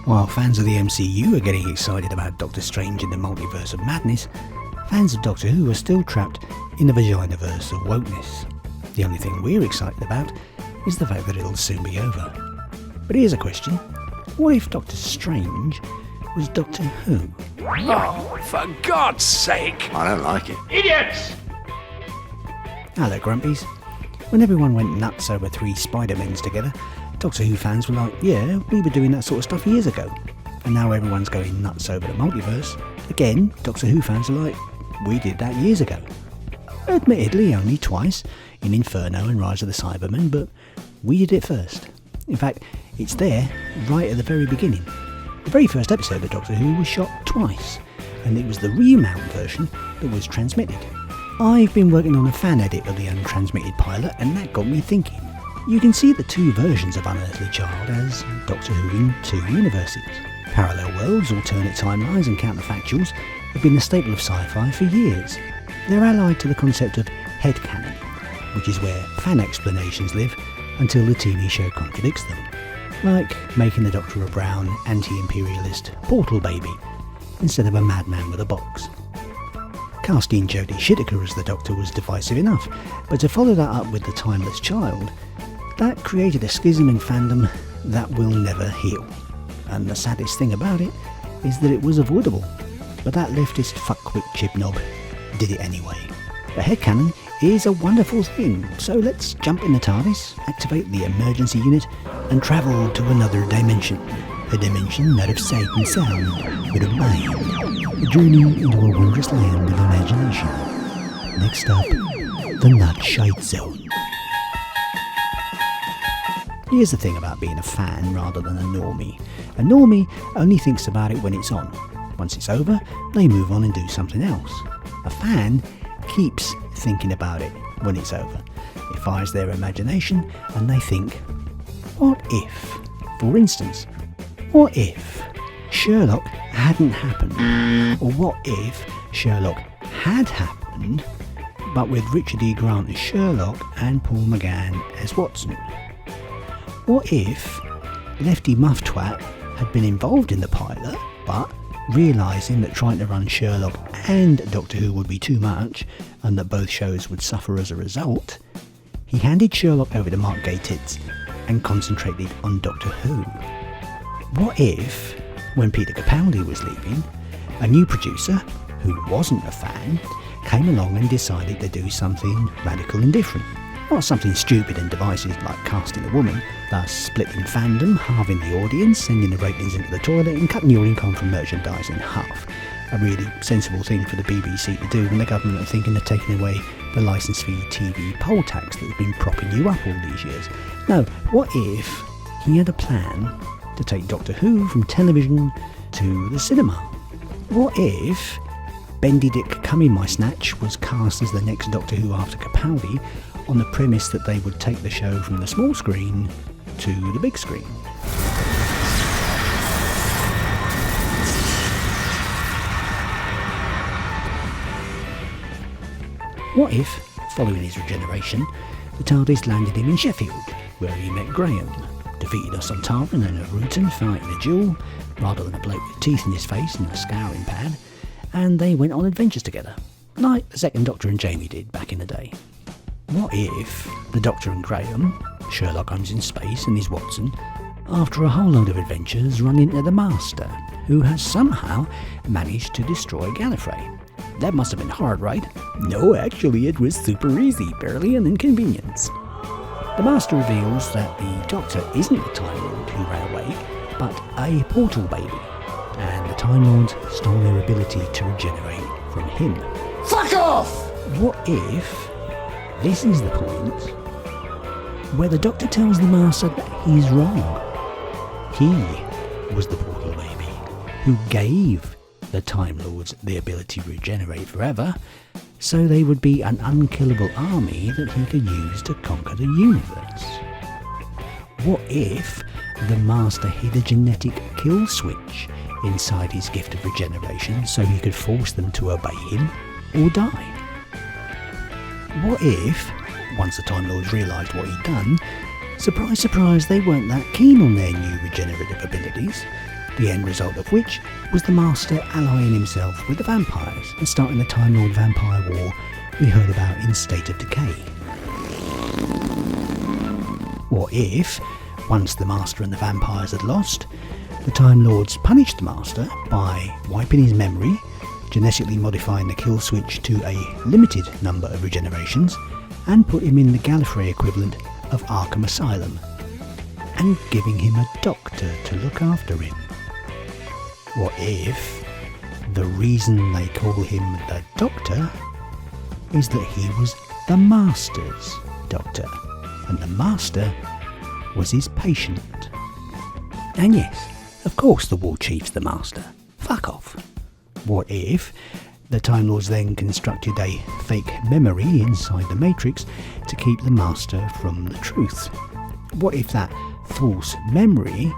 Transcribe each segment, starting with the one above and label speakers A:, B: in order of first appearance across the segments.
A: While fans of the MCU are getting excited about Doctor Strange in the Multiverse of Madness, fans of Doctor Who are still trapped in the vaginaverse of wokeness. The only thing we're excited about is the fact that it'll soon be over. But here's a question. What if Doctor Strange was Doctor Who?
B: Oh, for God's sake!
C: I don't like it.
B: Idiots!
A: Hello, Grumpies. When everyone went nuts over 3 Spider-Mens together, Doctor Who fans were like, yeah, we were doing that sort of stuff years ago. And now everyone's going nuts over the multiverse. Again, Doctor Who fans are like, we did that years ago. Admittedly, only twice, in Inferno and Rise of the Cybermen, but we did it first. In fact, it's there, right at the very beginning. The very first episode of Doctor Who was shot twice, and it was the remount version that was transmitted. I've been working on a fan edit of the untransmitted pilot, and that got me thinking. You can see the 2 versions of Unearthly Child as Doctor Who in 2 universes. Parallel worlds, alternate timelines and counterfactuals have been the staple of sci-fi for years. They're allied to the concept of headcanon, which is where fan explanations live until the TV show contradicts them. Like making the Doctor a brown, anti-imperialist portal baby instead of a madman with a box. Casting Jodie Whittaker as the Doctor was divisive enough, but to follow that up with the Timeless Child, that created a schism in fandom that will never heal. And the saddest thing about it is that it was avoidable, but that leftist fuckwit chibnob did it anyway. The headcanon is a wonderful thing, so let's jump in the TARDIS, activate the emergency unit, and travel to another dimension. A dimension not of sight and sound, but of mind. A journey into a wondrous land of imagination. Next up, the Nutshite Zone. Here's the thing about being a fan rather than a normie. A normie only thinks about it when it's on. Once it's over, they move on and do something else. A fan keeps thinking about it when it's over. It fires their imagination and they think, what if? For instance, what if Sherlock hadn't happened? Or what if Sherlock had happened, but with Richard E. Grant as Sherlock and Paul McGann as Watson? What if Lefty Muff Twat had been involved in the pilot, but realising that trying to run Sherlock and Doctor Who would be too much, and that both shows would suffer as a result, he handed Sherlock over to Mark Gatiss and concentrated on Doctor Who? What if, when Peter Capaldi was leaving, a new producer, who wasn't a fan, came along and decided to do something radical and different? Not something stupid and divisive like casting a woman, thus splitting fandom, halving the audience, sending the ratings into the toilet and cutting your income from merchandise in half. A really sensible thing for the BBC to do when the government are thinking of taking away the licence fee TV poll tax that's been propping you up all these years. No, what if he had a plan to take Doctor Who from television to the cinema? What if Benedict Cumberbatch was cast as the next Doctor Who after Capaldi on the premise that they would take the show from the small screen to the big screen? What if, following his regeneration, the TARDIS landed him in Sheffield, where he met Graham, defeated a Sontaran and a Rutan fighting a duel, rather than a bloke with teeth in his face and a scouring pad, and they went on adventures together, like the Second Doctor and Jamie did back in the day? What if the Doctor and Graham, Sherlock Holmes in space and his Watson, after a whole load of adventures run into the Master, who has somehow managed to destroy Gallifrey? That must have been hard, right? No, actually it was super easy, barely an inconvenience. The Master reveals that the Doctor isn't the Time Lord who ran away, but a portal baby, and the Time Lords stole their ability to regenerate from him.
C: Fuck off!
A: What if this is the point where the Doctor tells the Master that he's wrong? He was the portal baby who gave the Time Lords the ability to regenerate forever, so they would be an unkillable army that he could use to conquer the universe. What if the Master hid a genetic kill switch inside his gift of regeneration so he could force them to obey him or die? What if, once the Time Lords realised what he'd done, surprise surprise, they weren't that keen on their new regenerative abilities, the end result of which was the Master allying himself with the vampires and starting the Time Lord Vampire War we heard about in State of Decay. What if, once the Master and the vampires had lost, the Time Lords punished the Master by wiping his memory, genetically modifying the kill switch to a limited number of regenerations, and put him in the Gallifrey equivalent of Arkham Asylum, and giving him a doctor to look after him? What if the reason they call him the Doctor is that he was the Master's doctor, and the Master was his patient? And yes, of course the War Chief's the Master. Fuck off. What if the Time Lords then constructed a fake memory inside the Matrix to keep the Master from the truth? What if that false memory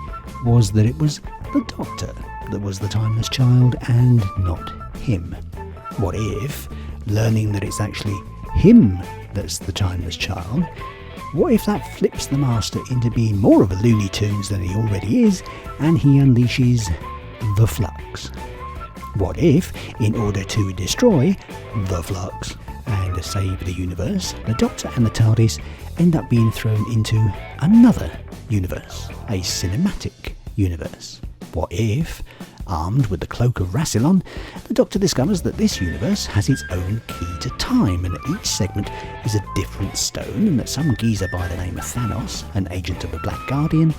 A: was that it was the Doctor that was the timeless child and not him? What if, learning that it's actually him that's the timeless child, what if that flips the Master into being more of a Looney Tunes than he already is, and he unleashes the Flux? What if, in order to destroy the Flux and save the universe, the Doctor and the TARDIS end up being thrown into another universe, a cinematic universe? What if, armed with the Cloak of Rassilon, the Doctor discovers that this universe has its own key to time, and that each segment is a different stone, and that some geezer by the name of Thanos, an agent of the Black Guardian,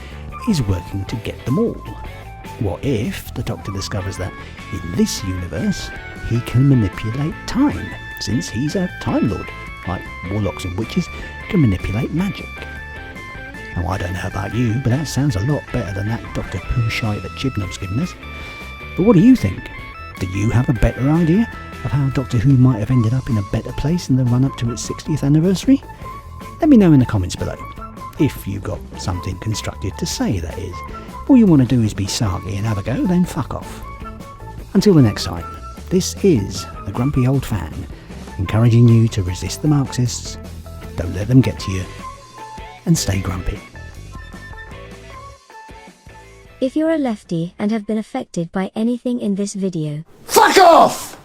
A: is working to get them all? What if the Doctor discovers that in this universe he can manipulate time, since he's a Time Lord, like warlocks and witches can manipulate magic? Now, I don't know about you, but that sounds a lot better than that Dr. Pooh shite that Chibnall's given us. But what do you think? Do you have a better idea of how Doctor Who might have ended up in a better place in the run-up to its 60th anniversary? Let me know in the comments below. If you've got something constructive to say, that is. If all you want to do is be sarky and have a go, then fuck off. Until the next time, this is the Grumpy Old Fan, encouraging you to resist the Marxists, don't let them get to you, and stay grumpy.
C: If you're a lefty and have been affected by anything in this video,
B: Fuck off!